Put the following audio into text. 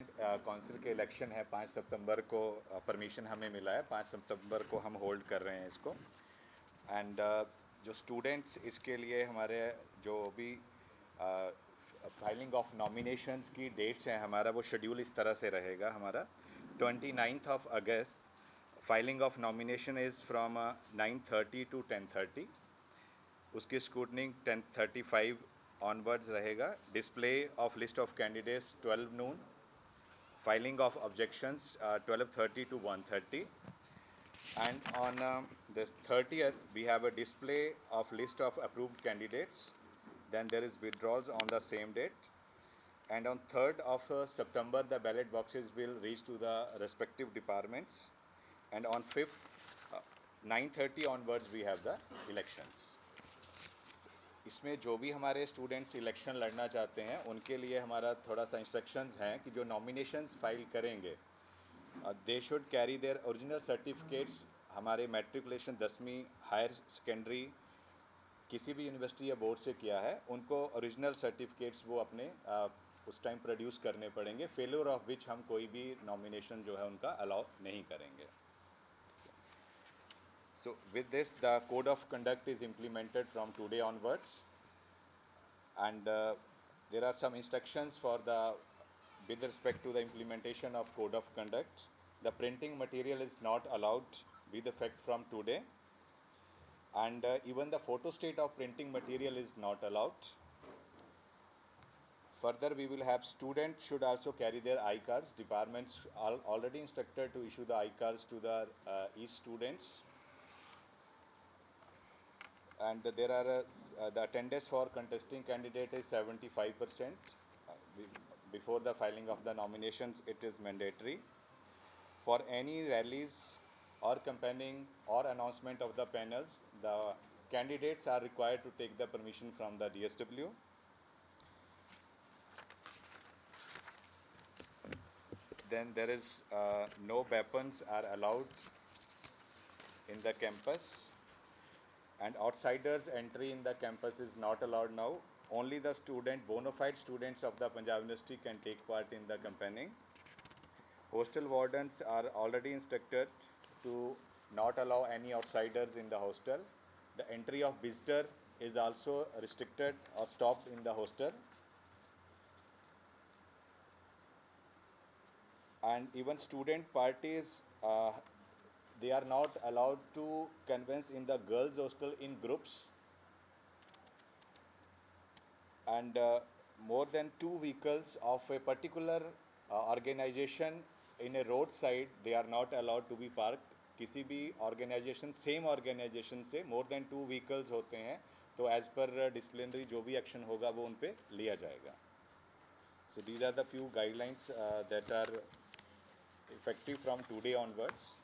Council के election है 5 सितंबर को। परमिशन हमें मिला है, 5 सितंबर को हम होल्ड कर रहे हैं इसको। एंड जो स्टूडेंट्स इसके लिए हमारे जो भी फाइलिंग ऑफ नॉमिनेशंस की डेट्स हैं, हमारा वो शेड्यूल इस तरह से रहेगा। हमारा 29 of August filing of nomination is from 9:30 to 10:30। उसकी स्क्रूटनिंग 10:35 ऑनवर्ड्स रहेगा। Display of list of candidates 12 noon। Filing of objections 12:30 to 1:30, and on this 30th we have a display of list of approved candidates. Then there is withdrawals on the same date, and on 3rd of September the ballot boxes will reach to the respective departments, and on 5th 9:30 onwards we have the elections. इसमें जो भी हमारे students election लड़ना चाहते हैं उनके लिए हमारा थोड़ा सा इंस्ट्रक्शंस हैं कि जो नॉमिनेशंस फाइल करेंगे they should carry their original certificates. हमारे मैट्रिकुलेशन 10वीं हायर सेकेंडरी किसी भी यूनिवर्सिटी या बोर्ड से किया है, उनको ओरिजिनल सर्टिफिकेट्स वो अपने उस टाइम प्रोड्यूस करने पड़ेंगे, फेलियर ऑफ विच हम कोई भी नॉमिनेशन जो है उनका अलाउ नहीं करेंगे। So with this, the code of conduct is implemented from today onwards, and there are some instructions for with respect to the implementation of code of conduct. The printing material is not allowed with effect from today, and even the photostat of printing material is not allowed. Further, we will have students should also carry their I-cards. Departments are already instructed to issue the I-cards to the each students. And there are the attendance for contesting candidate is 75%. Before the filing of the nominations, it is mandatory. For any rallies or campaigning or announcement of the panels, the candidates are required to take the permission from the DSW. Then there is no weapons are allowed in the campus. And outsiders entry in the campus is not allowed now. Only the bona fide students of the Punjab University can take part in the campaigning. Hostel wardens are already instructed to not allow any outsiders in the hostel. The entry of visitor is also restricted or stopped in the hostel. And even student parties, they are not allowed to convene in the girls' hostel in groups, and more than 2 vehicles of a particular organization in a roadside, they are not allowed to be parked. किसी भी organization, same organization से more than 2 vehicles होते हैं तो as per disciplinary जो भी action होगा वो उन पे लिया जाएगा. So these are the few guidelines that are effective from today onwards.